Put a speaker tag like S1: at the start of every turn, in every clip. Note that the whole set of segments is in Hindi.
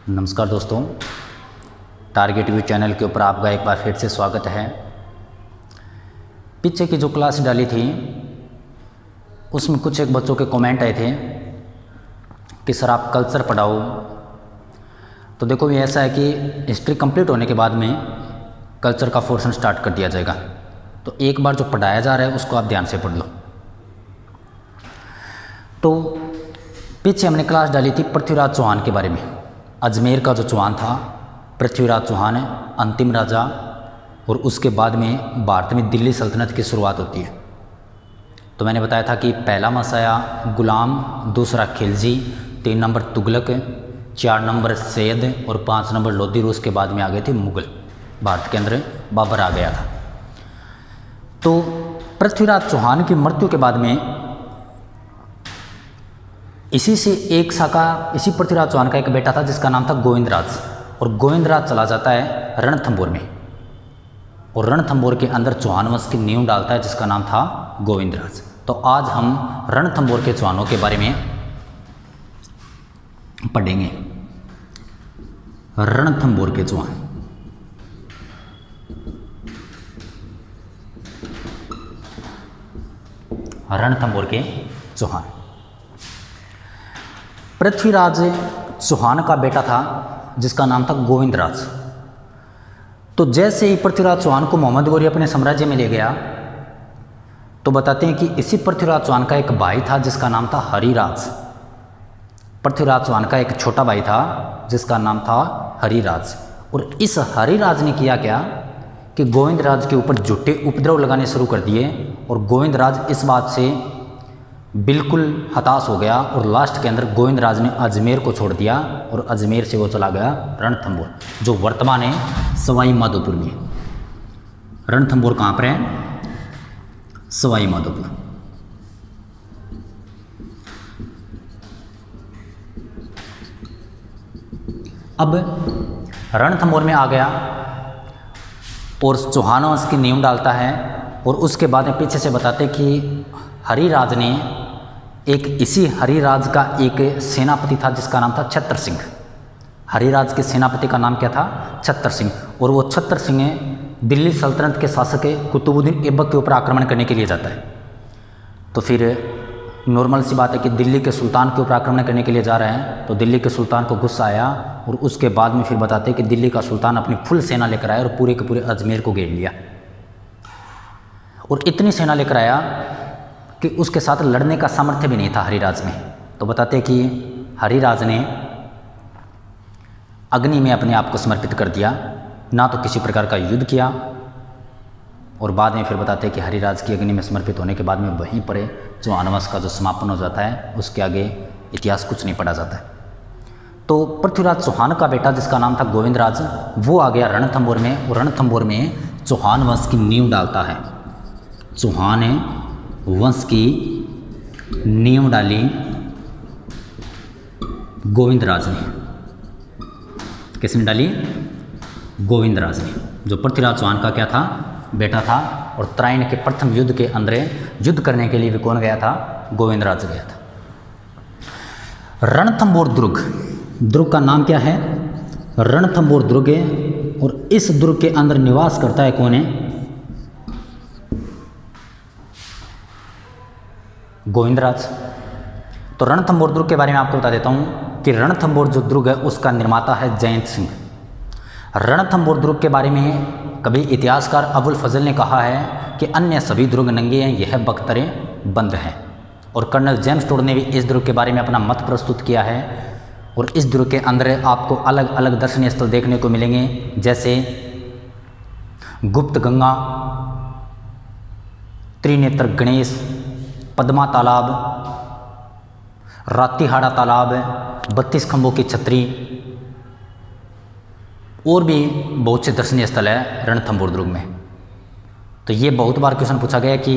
S1: नमस्कार दोस्तों, टारगेट व्यू चैनल के ऊपर आपका एक बार फिर से स्वागत है। पीछे की जो क्लास डाली थी उसमें कुछ एक बच्चों के कमेंट आए थे कि सर आप कल्चर पढ़ाओ। तो देखो ये ऐसा है कि हिस्ट्री कंप्लीट होने के बाद में कल्चर का पोर्शन स्टार्ट कर दिया जाएगा। तो एक बार जो पढ़ाया जा रहा है उसको आप ध्यान से पढ़ लो। तो पीछे हमने क्लास डाली थी पृथ्वीराज चौहान के बारे में। अजमेर का जो चौहान था पृथ्वीराज चौहान अंतिम राजा, और उसके बाद में भारत में दिल्ली सल्तनत की शुरुआत होती है। तो मैंने बताया था कि पहला मसाया गुलाम, दूसरा खिलजी, 3 नंबर तुगलक, 4 नंबर सैयद और 5 नंबर लोधी। उसके बाद में आ गए थे मुगल। भारत के अंदर बाबर आ गया था। तो पृथ्वीराज चौहान की मृत्यु के बाद में इसी से एक शाखा, इसी पृथ्वीराज चौहान का एक बेटा था जिसका नाम था गोविंदराज, और गोविंदराज चला जाता है रणथंभौर में, और रणथंभौर के अंदर चौहान वंश की नींव डालता है जिसका नाम था गोविंदराज। तो आज हम रणथंभौर के चौहानों के बारे में पढ़ेंगे। रणथंभौर के चौहान। रणथंभौर के चौहान पृथ्वीराज चौहान का बेटा था जिसका नाम था गोविंदराज। तो जैसे ही पृथ्वीराज चौहान को मोहम्मद गौरी अपने साम्राज्य में ले गया, तो बताते हैं कि इसी पृथ्वीराज चौहान का एक भाई था जिसका नाम था हरिराज। पृथ्वीराज चौहान का एक छोटा भाई था जिसका नाम था हरिराज। और इस हरिराज ने किया क्या कि गोविंदराज के ऊपर झूठे उपद्रव लगाने शुरू कर दिए, और गोविंदराज इस बात से बिल्कुल हताश हो गया, और लास्ट के अंदर गोविंदराज ने अजमेर को छोड़ दिया, और अजमेर से वो चला गया रणथंभौर, जो वर्तमान है सवाई माधोपुर में। रणथंभौर कहाँ पर है? सवाई माधोपुर। अब रणथंभौर में आ गया और चौहान वंश की नींव डालता है। और उसके बाद में पीछे से बताते कि हरिराज ने इसी हरिराज का एक सेनापति था जिसका नाम था छत्र सिंह। हरिराज के सेनापति का नाम क्या था? छत्र सिंह। और वो छत्र सिंह दिल्ली सल्तनत के शासक कुतुबुद्दीन ऐबक के ऊपर आक्रमण करने के लिए जाता है। तो फिर नॉर्मल सी बात है कि दिल्ली के सुल्तान के ऊपर आक्रमण करने के लिए जा रहे हैं। तो दिल्ली के सुल्तान को गुस्सा आया, और उसके बाद में फिर बताते हैं कि दिल्ली का सुल्तान अपनी फुल सेना लेकर आया और पूरे के पूरे अजमेर को घेर लिया। और इतनी सेना लेकर आया कि उसके साथ लड़ने का सामर्थ्य भी नहीं था हरिराज में। तो बताते कि हरिराज ने अग्नि में अपने आप को समर्पित कर दिया, ना तो किसी प्रकार का युद्ध किया। और बाद में फिर बताते कि हरिराज की अग्नि में समर्पित होने के बाद में वहीं पर चौहान वंश का जो समापन हो जाता है, उसके आगे इतिहास कुछ नहीं पढ़ा जाता है। तो पृथ्वीराज चौहान का बेटा जिसका नाम था गोविंदराज, वो आ गया रणथंभौर में, और रणथंभौर में चौहान वंश की नींव डालता है। चौहान वंश की नींव डाली गोविंदराज ने। किसने डाली? गोविंदराज ने, जो पृथ्वीराज चौहान का क्या था? बेटा था। और त्राइन के प्रथम युद्ध के अंदर युद्ध करने के लिए भी कौन गया था? गोविंदराज गया था। रणथंभौर दुर्ग, दुर्ग का नाम क्या है? रणथंभौर दुर्ग है। और इस दुर्ग के अंदर निवास करता है कौन है? गोविंदराज। तो रणथंभौर दुर्ग के बारे में आपको बता देता हूँ कि रणथंभौर जो दुर्ग है उसका निर्माता है जयंत सिंह। रणथंभौर दुर्ग के बारे में कभी इतिहासकार अबुल फजल ने कहा है कि अन्य सभी दुर्ग नंगे हैं, यह बख्तरें बंद हैं। और कर्नल जेम्स टोड ने भी इस दुर्ग के बारे में अपना मत प्रस्तुत किया है। और इस दुर्ग के अंदर आपको अलग अलग दर्शनीय स्थल देखने को मिलेंगे, जैसे गुप्त गंगा, त्रिनेत्र गणेश, पद्मा तालाब, रातीहाड़ा तालाब, 32 खंभों की छतरी, और भी बहुत से दर्शनीय स्थल है रणथंभौर दुर्ग में। तो ये बहुत बार क्वेश्चन पूछा गया कि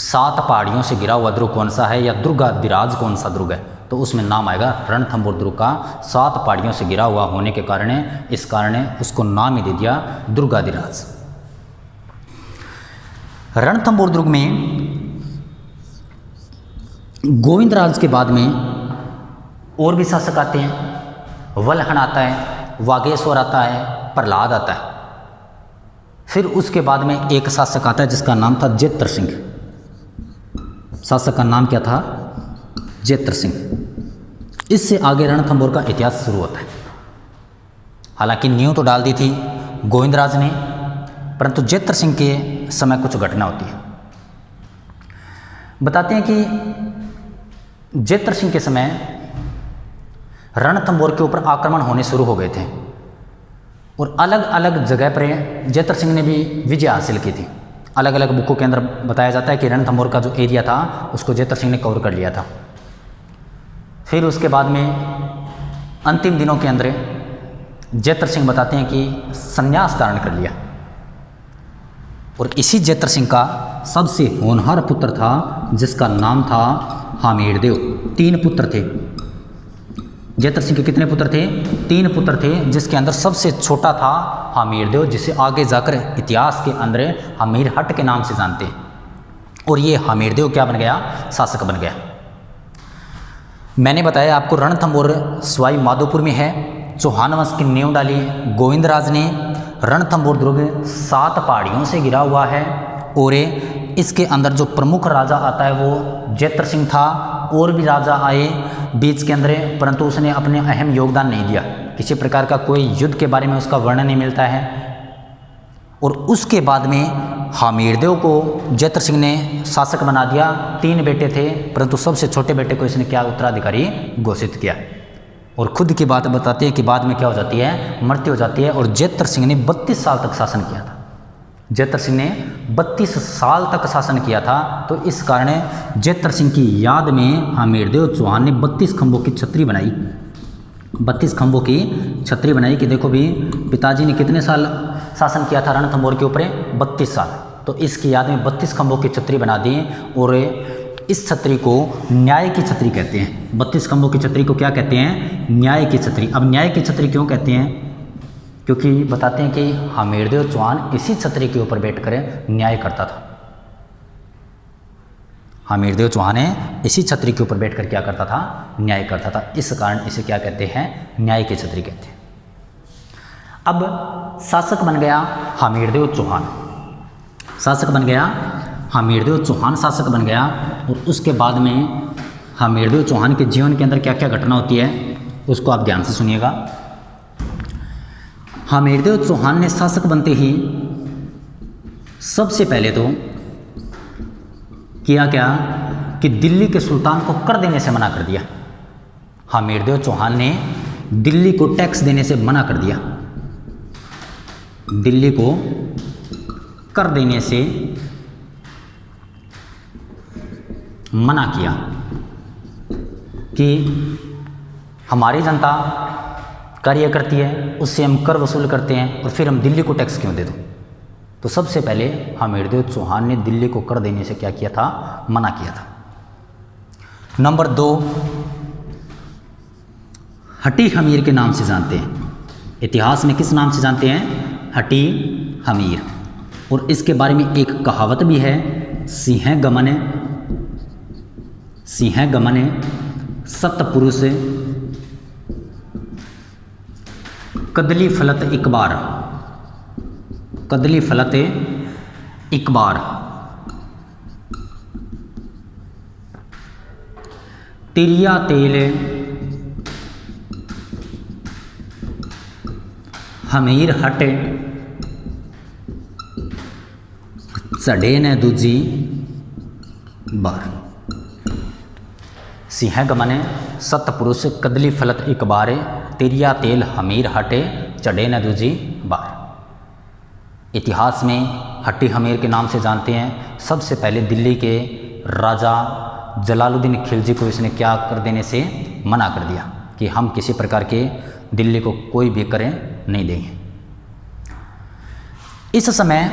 S1: 7 पहाड़ियों से घिरा हुआ दुर्ग कौन सा है, या दुर्गाधिराज कौन सा दुर्ग है? तो उसमें नाम आएगा रणथंभौर दुर्ग का। 7 पहाड़ियों से घिरा हुआ होने के कारण, इस कारण उसको नाम ही दे दिया दुर्गाधिराज। रणथंभौर दुर्ग में गोविंदराज के बाद में और भी शासक आते हैं। वल्हण आता है, वागेश्वर आता है, प्रहलाद आता है। फिर उसके बाद में एक शासक आता है जिसका नाम था जेत्र सिंह। शासक का नाम क्या था? जेत्र सिंह। इससे आगे रणथंभौर का इतिहास शुरू होता है। हालांकि नींव तो डाल दी थी गोविंदराज ने, परंतु जेत्र सिंह के समय कुछ घटना होती है। बताते हैं कि जेत्र सिंह के समय रणथंभौर के ऊपर आक्रमण होने शुरू हो गए थे और अलग अलग जगह पर जेत्र सिंह ने भी विजय हासिल की थी। अलग अलग बुकों के अंदर बताया जाता है कि रणथंभौर का जो एरिया था उसको जेत्र सिंह ने कवर कर लिया था। फिर उसके बाद में अंतिम दिनों के अंदर जेत्र सिंह बताते हैं कि संन्यास धारण कर लिया। और इसी जेत्र सिंह का सबसे होनहार पुत्र था जिसका नाम था हमीरदेव। 3 पुत्र थे। जेत्र सिंह के कितने पुत्र थे? 3 पुत्र थे, जिसके अंदर सबसे छोटा था हमीरदेव, जिसे आगे जाकर इतिहास के अंदर हमीरहट के नाम से जानते हैं। और ये हमीरदेव क्या बन गया? शासक बन गया। मैंने बताया आपको रणथंभौर सवाई माधोपुर में है। चौहान वंश की नींव डाली गोविंदराज ने। रणथंभौर दुर्ग 7 पहाड़ियों से घिरा हुआ है और इसके अंदर जो प्रमुख राजा आता है वो जेत्र सिंह था। और भी राजा आए बीच के अंदर, परंतु उसने अपने अहम योगदान नहीं दिया। किसी प्रकार का कोई युद्ध के बारे में उसका वर्णन नहीं मिलता है। और उसके बाद में हमीरदेव को जेत्र सिंह ने शासक बना दिया। 3 बेटे थे, परंतु सबसे छोटे बेटे को इसने क्या उत्तराधिकारी घोषित किया। और खुद की बात बताते हैं कि बाद में क्या हो जाती है? मृत्यु हो जाती है। और जेत्र सिंह ने 32 साल तक शासन किया था। जेत्र सिंह ने 32 साल तक शासन किया था। तो इस कारण जेत्र सिंह की याद में हमीरदेव चौहान ने 32 खंभों की छतरी बनाई। 32 खंभों की छतरी बनाई कि देखो भी पिताजी ने कितने साल शासन किया था रणथंभौर के ऊपर? 32 साल। तो इसकी याद में 32 खंभों की छतरी बना दी। और इस छतरी को न्याय की छतरी कहते हैं। 32 खंभों की छतरी को क्या कहते हैं? न्याय की छतरी। अब न्याय की छतरी क्यों कहते हैं? क्योंकि बताते हैं कि हमीरदेव चौहान इसी छतरी के ऊपर बैठकर न्याय करता था। हमीरदेव चौहान इसी छतरी के ऊपर बैठकर क्या करता था? न्याय करता था। इस कारण इसे क्या कहते हैं? न्याय की छतरी कहते हैं। अब शासक बन गया हमीरदेव चौहान। शासक बन गया हमीरदेव चौहान शासक बन गया। और उसके बाद में हमीरदेव चौहान के जीवन के अंदर क्या क्या घटना होती है उसको आप ध्यान से सुनिएगा। हमीरदेव चौहान ने शासक बनते ही सबसे पहले तो किया क्या कि दिल्ली के सुल्तान को कर देने से मना कर दिया। हमीरदेव चौहान ने दिल्ली को टैक्स देने से मना कर दिया। दिल्ली को कर देने से मना किया कि हमारी जनता कार्य करती है, उससे हम कर वसूल करते हैं और फिर हम दिल्ली को टैक्स क्यों दे दो। तो सबसे पहले हमीरदेव चौहान ने दिल्ली को कर देने से क्या किया था? मना किया था। नंबर 2 हटी हमीर के नाम से जानते हैं। इतिहास में किस नाम से जानते हैं? हटी हमीर। और इसके बारे में एक कहावत भी है, सिंह गमन सतपुरुष कदली फलत इकबार। कदली फलत इकबार। तिरिया तेल हमीर हट चढ़े न दूजी बार। सिंह गमने सतपुरुष कदली फलत इकबार। तिरिया तेल हमीर हटे चढ़े न दूजी बार। इतिहास में हट्टी हमीर के नाम से जानते हैं। सबसे पहले दिल्ली के राजा जलालुद्दीन खिलजी को इसने क्या कर देने से मना कर दिया कि हम किसी प्रकार के दिल्ली को कोई भी करें नहीं देंगे। इस समय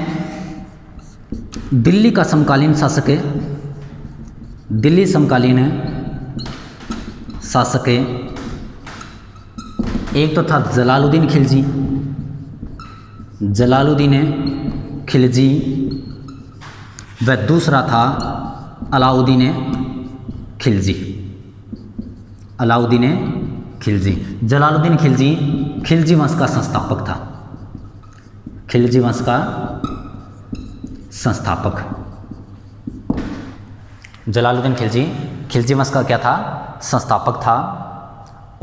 S1: दिल्ली का समकालीन शासक है, दिल्ली समकालीन शासक है, एक तो था जलालुद्दीन खिलजी, व दूसरा था अलाउद्दीन खिलजी। खिलजी। जलालुद्दीन खिलजी खिलजी वंश का संस्थापक था। खिलजी वंश का संस्थापक जलालुद्दीन खिलजी खिलजी वंश का क्या था? संस्थापक था।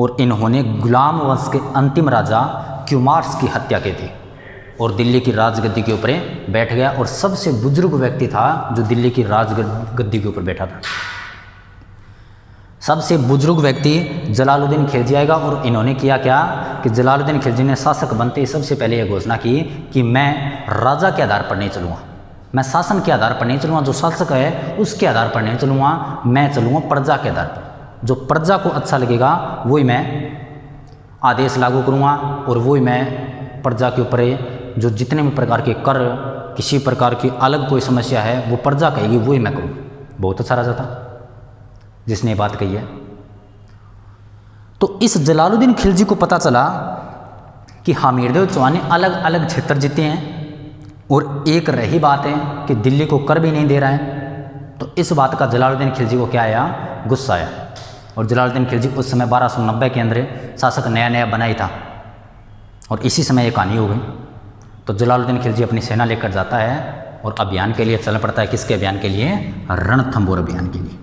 S1: और इन्होंने गुलाम वंश के अंतिम राजा क्यूमार्स की हत्या की थी और दिल्ली की राजगद्दी के ऊपर बैठ गया और सबसे बुजुर्ग व्यक्ति था जो दिल्ली की राजगद्दी के ऊपर बैठा था। सबसे बुजुर्ग व्यक्ति जलालुद्दीन खिलजी आएगा। और इन्होंने किया क्या कि जलालुद्दीन खिलजी ने शासक बनते ही सबसे पहले यह घोषणा की कि मैं राजा के आधार पर नहीं चलूँगा, मैं शासन के आधार पर नहीं चलूँगा, जो शासक है उसके आधार पर नहीं चलूँगा, मैं चलूँगा प्रजा के आधार पर। जो प्रजा को अच्छा लगेगा वही मैं आदेश लागू करूँगा और वही मैं प्रजा के ऊपर जो जितने भी प्रकार के कर, किसी प्रकार की अलग कोई समस्या है वो प्रजा कहेगी वही मैं करूँ। बहुत अच्छा राजा था जिसने ये बात कही है। तो इस जलालुद्दीन खिलजी को पता चला कि हमीरदेव चौहान ने अलग अलग क्षेत्र जीते हैं और एक रही बात है कि दिल्ली को कर भी नहीं दे रहा है। तो इस बात का जलालुद्दीन खिलजी को क्या आया? गुस्सा आया। और जलालुद्दीन खिलजी उस समय 1290 के अंदर शासक नया नया बना ही था और इसी समय ये कहानी हो गई। तो जलालुद्दीन खिलजी अपनी सेना लेकर जाता है और अभियान के लिए चल पड़ता है। किसके अभियान के लिए? रणथंबोर अभियान के लिए।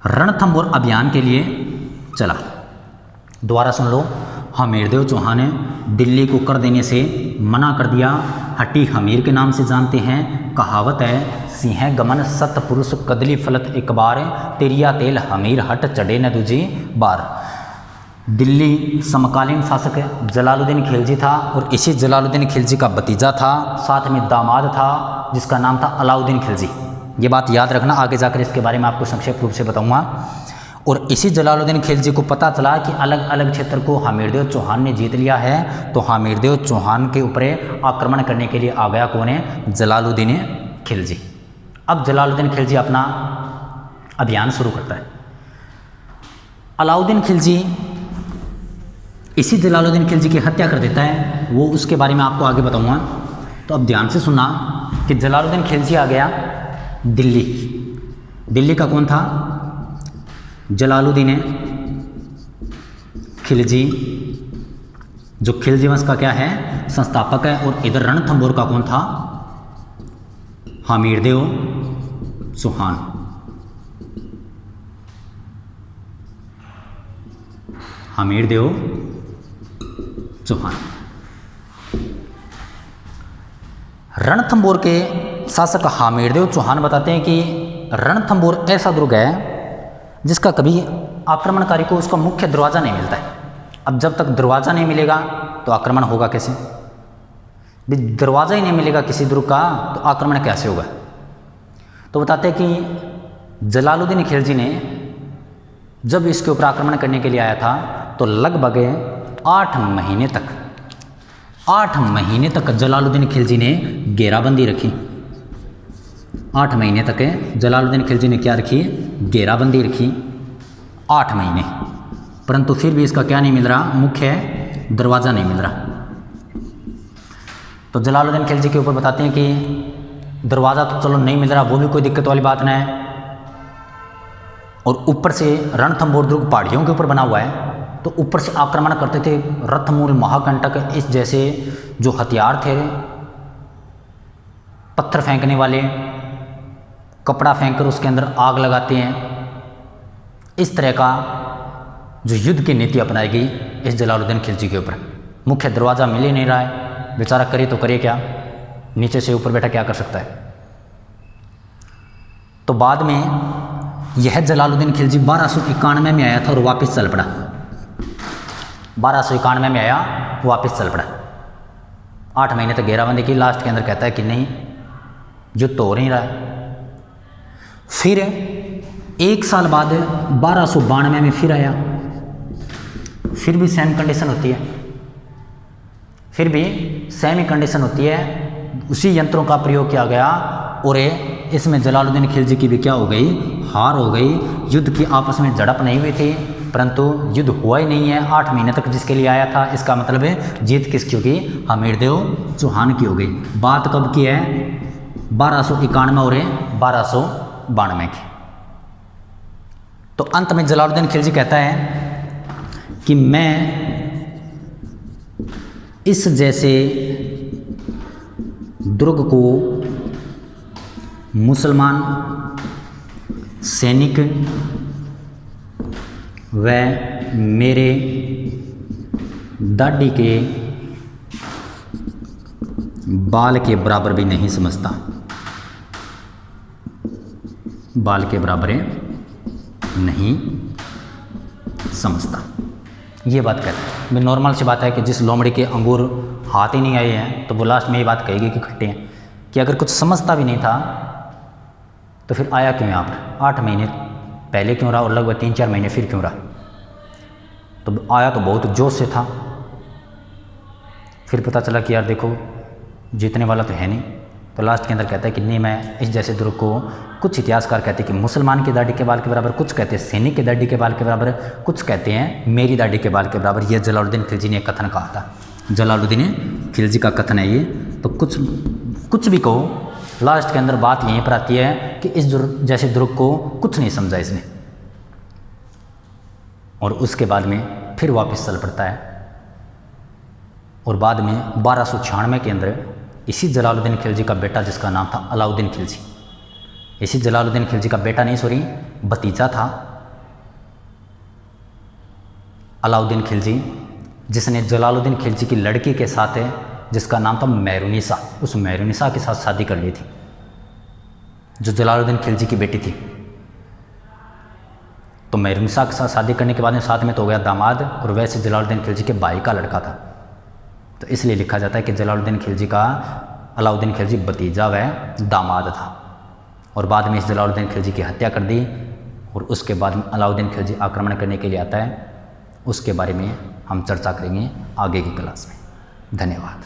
S1: रणथंबोर अभियान के लिए चला। दोबारा सुन लो, हमीरदेव चौहान ने दिल्ली को कर देने से मना कर दिया। हटी हमीर के नाम से जानते हैं। कहावत है, सिंह गमन सतपुरुष कदली फलत एक बार, तेरिया तेल हमीर हट चढ़े न दूजी बार। दिल्ली समकालीन शासक जलालुद्दीन खिलजी था और इसी जलालुद्दीन खिलजी का भतीजा था, साथ में दामाद था जिसका नाम था अलाउद्दीन खिलजी। ये बात याद रखना, आगे जाकर इसके बारे में आपको संक्षिप्त रूप से बताऊंगा। और इसी जलालुद्दीन खिलजी को पता चला कि अलग अलग क्षेत्र को हमीरदेव चौहान ने जीत लिया है। तो हमीरदेव चौहान के ऊपर आक्रमण करने के लिए आ गया कौन है? जलालुद्दीन खिलजी। अब जलालुद्दीन खिलजी अपना अभियान शुरू करता है। अलाउद्दीन खिलजी इसी जलालुद्दीन खिलजी की हत्या कर देता है, वो उसके बारे में आपको आगे बताऊंगा। तो अब ध्यान से सुनना कि जलालुद्दीन खिलजी आ गया दिल्ली। दिल्ली का कौन था? जलालुद्दीन खिलजी, जो खिलजी वंश का क्या है? संस्थापक है। और इधर रणथंबोर का कौन था? हमीरदेव चौहान। हमीरदेव चौहान। रणथंबोर के शासक हमीरदेव चौहान बताते हैं कि रणथंबोर ऐसा दुर्ग है जिसका कभी आक्रमणकारी को उसका मुख्य दरवाज़ा नहीं मिलता है। अब जब तक दरवाज़ा नहीं मिलेगा तो आक्रमण होगा कैसे? दरवाज़ा ही नहीं मिलेगा किसी दुर्ग का तो आक्रमण कैसे होगा? तो बताते हैं कि जलालुद्दीन खिलजी ने जब इसके ऊपर आक्रमण करने के लिए आया था तो लगभग 8 महीने तक जलालुद्दीन खिलजी ने घेराबंदी रखी। 8 महीने तक जलालुद्दीन खिलजी ने क्या रखी? घेराबंदी रखी 8 महीने। परंतु फिर भी इसका क्या नहीं मिल रहा? मुख्य दरवाज़ा नहीं मिल रहा। तो जलालुद्दीन खिलजी के ऊपर बताते हैं कि दरवाज़ा तो चलो नहीं मिल रहा, वो भी कोई दिक्कत वाली बात नहीं है। और ऊपर से रणथंबोर दुर्ग पहाड़ियों के ऊपर बना हुआ है, तो ऊपर से आक्रमण करते थे रथमूल, महाकंटक, इस जैसे जो हथियार थे, पत्थर फेंकने वाले, कपड़ा फेंककर उसके अंदर आग लगाते हैं। इस तरह का जो युद्ध की नीति अपनाई गई इस जलालुद्दीन खिलजी के ऊपर। मुख्य दरवाज़ा मिल ही नहीं रहा है, बेचारा करे तो करे क्या, नीचे से ऊपर बैठा क्या कर सकता है। तो बाद में यह जलालुद्दीन खिलजी 1291 में आया था और वापस चल पड़ा। 1291 में आया, वापस चल पड़ा। 8 महीने तक घेराबंदी की, लास्ट के अंदर कहता है कि नहीं, युद्ध तो हो नहीं रहा है। फिर 1 साल बाद 1292 में फिर आया, फिर भी सेम कंडीशन होती है, फिर भी सेम ही कंडीशन होती है। उसी यंत्रों का प्रयोग किया गया और इसमें जलालुद्दीन खिलजी की भी क्या हो गई? हार हो गई। युद्ध की आपस में झड़प नहीं हुई थी, परंतु युद्ध हुआ ही नहीं है। 8 महीने तक जिसके लिए आया था, इसका मतलब है जीत किसकी होगी? हमीरदेव चौहान की हो गई। बात कब की है? 1291 और 1292 की। तो अंत में जलालुद्दीन खिलजी कहता है कि मैं इस जैसे दुर्ग को मुसलमान सैनिक व मेरे दाढ़ी के बाल के बराबर भी नहीं समझता, बाल के बराबर नहीं समझता। ये बात कहता है। मैं नॉर्मल सी बात है कि जिस लोमड़ी के अंगूर हाथ ही नहीं आए हैं तो वो लास्ट में ये बात कहेगी कि खट्टे हैं, कि अगर कुछ समझता भी नहीं था तो फिर आया क्यों यहाँ पर, 8 महीने पहले क्यों रहा और लगभग 3-4 महीने फिर क्यों रहा। तो आया तो बहुत जोश से था, फिर पता चला कि यार देखो जीतने वाला तो है नहीं। तो लास्ट के अंदर कहता है कि नहीं, मैं इस जैसे दुर्ग को, कुछ इतिहासकार कहते हैं कि मुसलमान की दाढ़ी के बाल के बराबर, कुछ कहते हैं सैनिक की दाढ़ी के बाल के बराबर, कुछ कहते हैं मेरी दाढ़ी के बाल के बराबर। ये जलालुद्दीन खिलजी ने कथन कहा था, जलालुद्दीन खिलजी का कथन है ये। तो कुछ भी कहो, लास्ट के अंदर बात यहीं पर आती है कि इस जैसे दुर्ग को कुछ नहीं समझा इसने, और उसके बाद में फिर वापस चल पड़ता है। और बाद में 1296 के अंदर इसी जलालुद्दीन खिलजी का बेटा, जिसका नाम था अलाउद्दीन खिलजी, इसी जलालुद्दीन खिलजी का बेटा नहीं, सॉरी भतीजा था अलाउद्दीन खिलजी, जिसने जलालुद्दीन खिलजी की लड़की के साथ है जिसका नाम था मेहरुनिसा, उस मेहरुनिसा के साथ शादी कर ली थी, जो जलालुद्दीन खिलजी की बेटी थी। तो मेहरुनिसा के साथ शादी करने के बाद में साथ में तो हो गया दामाद, और वैसे जलालुद्दीन खिलजी के भाई का लड़का था। तो इसलिए लिखा जाता है कि जलालुद्दीन खिलजी का अलाउद्दीन खिलजी भतीजा व दामाद था। और बाद में इस जलालुद्दीन खिलजी की हत्या कर दी, और उसके बाद में अलाउद्दीन खिलजी आक्रमण करने के लिए आता है। उसके बारे में हम चर्चा करेंगे आगे की क्लास में। धन्यवाद।